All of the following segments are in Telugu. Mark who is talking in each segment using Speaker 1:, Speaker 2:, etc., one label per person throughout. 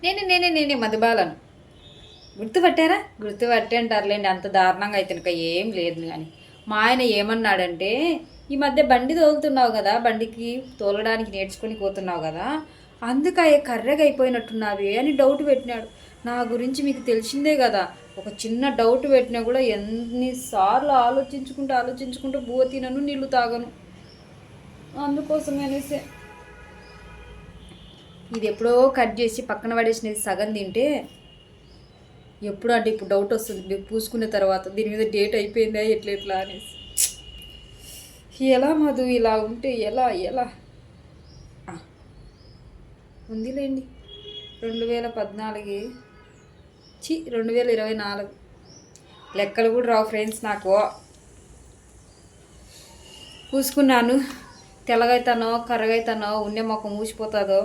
Speaker 1: నేనే మధుబాలను గుర్తుపట్టారా? గుర్తుపట్టి అంటారులేండి. అంత దారుణంగా అయితే ఇంకా ఏం లేదు. కానీ మా ఆయన ఏమన్నాడంటే, ఈ మధ్య బండి తోలుతున్నావు కదా, బండికి తోలడానికి నేర్చుకొని పోతున్నావు కదా, అందుకే కర్రెగా అయిపోయినట్టున్నావి అని డౌట్ పెట్టినాడు. నా గురించి మీకు తెలిసిందే కదా, ఒక చిన్న డౌట్ పెట్టినా కూడా ఎన్నిసార్లు ఆలోచించుకుంటూ బువ్వ తినను, నీళ్ళు తాగను. అందుకోసం అనేసి ఇది ఎప్పుడో కట్ చేసి పక్కన పడేసినది సగం తింటే ఎప్పుడు అంటే ఇప్పుడు డౌట్ వస్తుంది పూసుకున్న తర్వాత దీని మీద డేట్ అయిపోయిందా ఎట్లా అనేసి. ఎలా మధు ఇలా ఉంటే ఎలా ఎలా ఉందిలేండి. 2014 2024 లెక్కలు కూడా రావు ఫ్రెండ్స్ నాకు. పూసుకున్నాను, తెల్లగైతానో కర్రగైతానో ఉన్నే మొక్క మూసిపోతుందో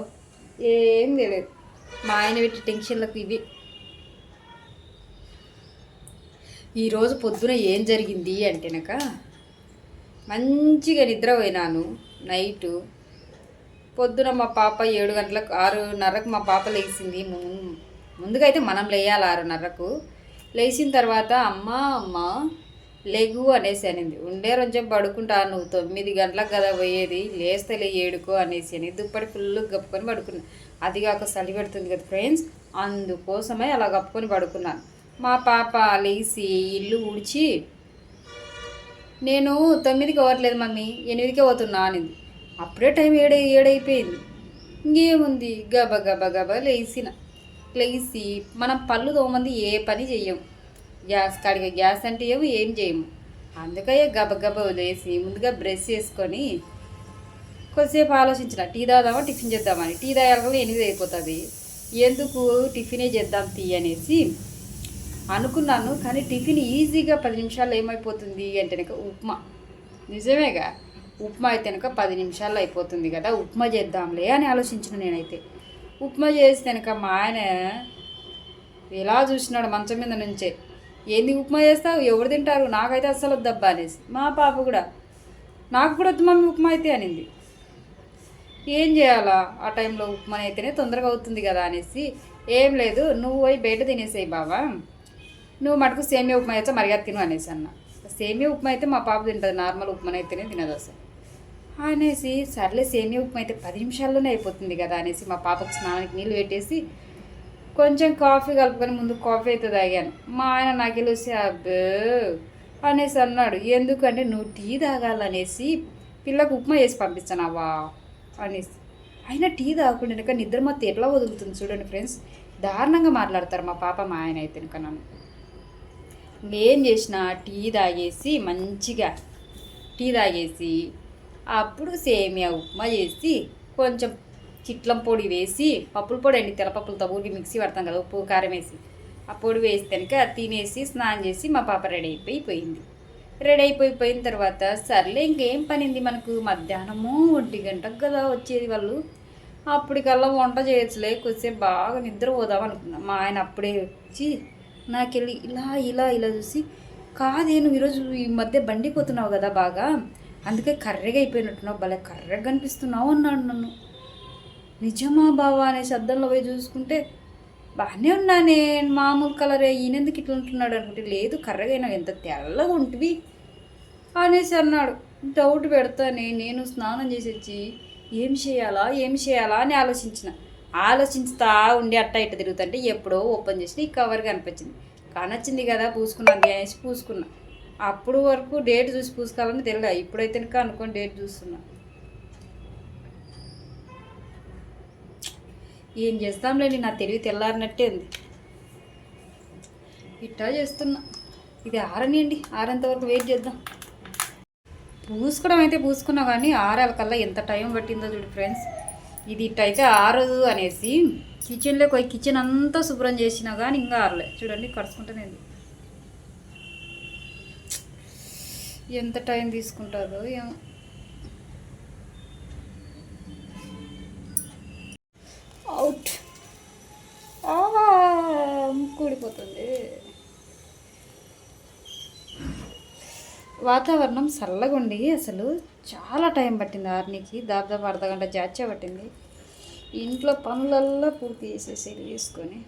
Speaker 1: ఏం తెలియదు. మా ఆయన పెట్టి టెన్షన్లకు ఇవి. ఈరోజు పొద్దున ఏం జరిగింది అంటేనక, మంచిగా నిద్రపోయినాను నైటు. పొద్దున మా పాప 7 గంటలకు 6:30కు మా పాప లేచింది. ముందుగా అయితే మనం లేయాలి 6:30కు. లేచిన తర్వాత అమ్మ లెగు అనేసి అనింది. ఉండే రోజు పడుకుంటాను, 9 గంటలకు కదా పోయేది, లేస్తలే 7కో అనేసి అని దుప్పటి ఫుల్ కప్పుకొని పడుకున్నాను. అది కాక చలి పెడుతుంది కదా ఫ్రెండ్స్, అందుకోసమే అలా కప్పుకొని పడుకున్నాను. మా పాప లేచి ఇల్లు ఊడ్చి, నేను 9కి అవ్వట్లేదు మమ్మీ 8కే పోతున్నా అనింది. అప్పుడే టైం 7 అయిపోయింది. ఇంకేముంది, గబ లేచి మనం పళ్ళు తోమంది ఏ పని చెయ్యం, గ్యాస్ కాడిగా గ్యాస్ అంటే ఏం చేయము. అందుకే గబ లేచి ముందుగా బ్రష్ చేసుకొని కొద్దిసేపు ఆలోచించిన, టీ తాగుదామా టిఫిన్ చేద్దామని. టీ తాగాలి 8 అయిపోతుంది, ఎందుకు టిఫినే చేద్దాం తీ అనేసి అనుకున్నాను. కానీ టిఫిన్ ఈజీగా 10 నిమిషాల్లో ఏమైపోతుంది అంటే కనుక ఉప్మా. నిజమేగా, ఉప్మా అయితే కనుక 10 నిమిషాల్లో అయిపోతుంది కదా, ఉప్మా చేద్దాంలే అని ఆలోచించిన. నేనైతే ఉప్మా చేస్తే కనుక మా ఆయన ఎలా చూసినాడు మంచం మీద నుంచే, ఏంది ఉప్మా చేస్తావు, ఎవరు తింటారు, నాకైతే అస్సలు వద్దబ్బా అనేసి. మా పాప కూడా నాకు కూడా వద్దు మమ్మీ ఉప్మా అయితే అనింది. ఏం చేయాలా ఆ టైంలో, ఉప్మా అయితేనే తొందరగా అవుతుంది కదా అనేసి, ఏం లేదు నువ్వు పోయి బయట తినేసేయి బావా, నువ్వు మటుకు సేమియా ఉప్మా అయితే మర్యాద తిను అనేసి అన్న. సేమియా ఉప్మా అయితే మా పాప తింటుంది, నార్మల్ ఉప్మా అయితేనే తినదు అసలు అనేసి. సర్లే సేమియా ఉప్మా అయితే 10 నిమిషాల్లోనే అయిపోతుంది కదా అనేసి మా పాపకు స్నానానికి నీళ్ళు పెట్టేసి కొంచెం కాఫీ కలుపుకొని ముందు కాఫీ అయితే తాగాను. మా ఆయన నాకు వెళ్ళి అబ్బో అనేసి అన్నాడు. ఎందుకంటే నువ్వు టీ తాగాలనేసి పిల్లకు ఉప్మా చేసి పంపిస్తానావా అనేసి. అయినా టీ తాగకుండా నిద్ర మొత్తం ఎట్లా వదులుతుంది చూడండి ఫ్రెండ్స్. దారుణంగా మాట్లాడతారు మా పాప మా ఆయన అయితే కనుక. నన్ను ఏం చేసిన మంచిగా టీ తాగేసి అప్పుడు సేమియా ఉప్మా చేసి కొంచెం చిట్లం పొడి వేసి, పప్పుల పొడి అండి, తెల్లపప్పులతో ఊరికి మిక్సీ పడతాం కదా, ఉప్పు కారం వేసి ఆ పొడి వేసి కనుక తినేసి స్నానం చేసి మా పాప రెడీ అయిపోయిన తర్వాత సర్లే ఇంకేం పనింది మనకు, మధ్యాహ్నము 1 గంటకు కదా వచ్చేది వాళ్ళు, అప్పటికల్లా వంట చేయొచ్చులే, కొద్దిసేపు బాగా నిద్రపోదాం అనుకున్నాం. మా ఆయన అప్పుడే వచ్చి నాకెళ్ళి ఇలా చూసి, కాదే నువ్వు ఈరోజు ఈ మధ్య బండికి పోతున్నావు కదా బాగా, అందుకే కర్రెగా అయిపోయినట్టున్నావు, భలే కర్రెగా కనిపిస్తున్నావు అన్నాడు నన్ను. నిజమా బావా అనే శబ్దంలో పోయి చూసుకుంటే బాగానే ఉన్నానే, మామూలు కలరే, ఈయనెందుకు ఇట్లా ఉంటున్నాడు అనుకుంటే, లేదు కర్రెగా అయినా ఎంత తెల్లగా ఉంటివి అనేసి అన్నాడు. డౌట్ పెడతానే నేను స్నానం చేసి వచ్చి ఏం చేయాలా అని ఆలోచిస్తా ఉండి అట్ట ఇట్ట తిరుగుతుంటే ఎప్పుడో ఓపెన్ చేసి ఈ కవర్ కనిపించింది. కనొచ్చింది కదా పూసుకున్నాను అనేసి పూసుకున్నా. అప్పుడు వరకు డేట్ చూసి పూసుకోవాలని తెలియదు, ఇప్పుడైతే ఇంకా అనుకోని డేట్ చూస్తున్నా. ఏం చేస్తాంలేండి, నా తెలివి తెల్లారినట్టే ఉంది, ఇట్టా చేస్తున్నా. ఇది ఆరనియండి, ఆరేంత వరకు వెయిట్ చేద్దాం. పూసుకోవడం అయితే పూసుకున్నా కానీ ఆరాల కల్లా ఎంత టైం పట్టిందో చూడు ఫ్రెండ్స్. ఇది ఇట్టయితే ఆరదు అనేసి కిచెన్లో పోయి కిచెన్ అంతా శుభ్రం చేసినా కానీ ఇంకా ఆరలే. చూడండి కడుచుకుంటేనే ఎంత టైం తీసుకుంటుందో ఏమో. అవుట్ కూడిపోతుంది. వాతావరణం చల్లగా ఉండి అసలు చాలా టైం పట్టింది ఆర్నికి, దాదాపు అర్ధగంట జాచే పట్టింది. ఇంట్లో పనులల్లా పూర్తి చేసేసేది వేసుకొని.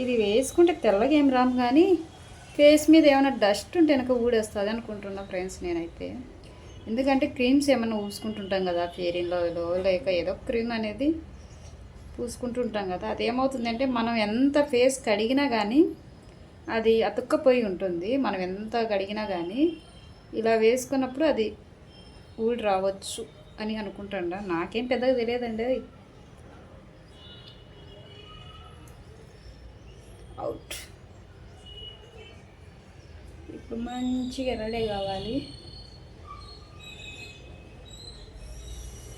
Speaker 1: ఇది వేసుకుంటే తెల్లగా ఏం రాము, కానీ ఫేస్ మీద ఏమైనా డస్ట్ ఉంటే వెనక ఊడేస్తుంది అనుకుంటున్నా ఫ్రెండ్స్ నేనైతే. ఎందుకంటే క్రీమ్స్ ఏమైనా పూసుకుంటుంటాం కదా, ఫెయిర్ అండ్ లవ్లీలో లేక ఏదో క్రీమ్ అనేది పూసుకుంటుంటాం కదా, అదేమవుతుందంటే మనం ఎంత ఫేస్ కడిగినా కానీ అది అతుక్కపోయి ఉంటుంది. మనం ఎంత కడిగినా కానీ ఇలా వేసుకున్నప్పుడు అది ఊడి రావచ్చు అని అనుకుంటాండా. నాకేం పెద్దగా తెలియదండి. అవుట్. ఇప్పుడు మంచిగా రెడీ కావాలి.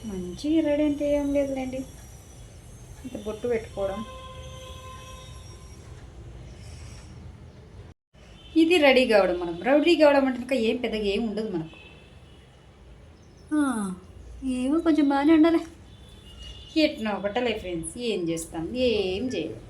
Speaker 1: మంచిగా రెడీ అంటే ఏం లేదులేండి, ఇంత బొట్టు పెట్టుకోవడం. ఇది రెడీ కావడం. మనం రెడీ కావడం అంటే ఇంకా ఏం పెద్దగా ఏం ఉండదు మనకు. ఏమో కొంచెం బాగానే ఉండాలి. ఎట్నో ఒకటలే ఫ్రెండ్స్, ఏం చేస్తాం, ఏం చేయలేదు.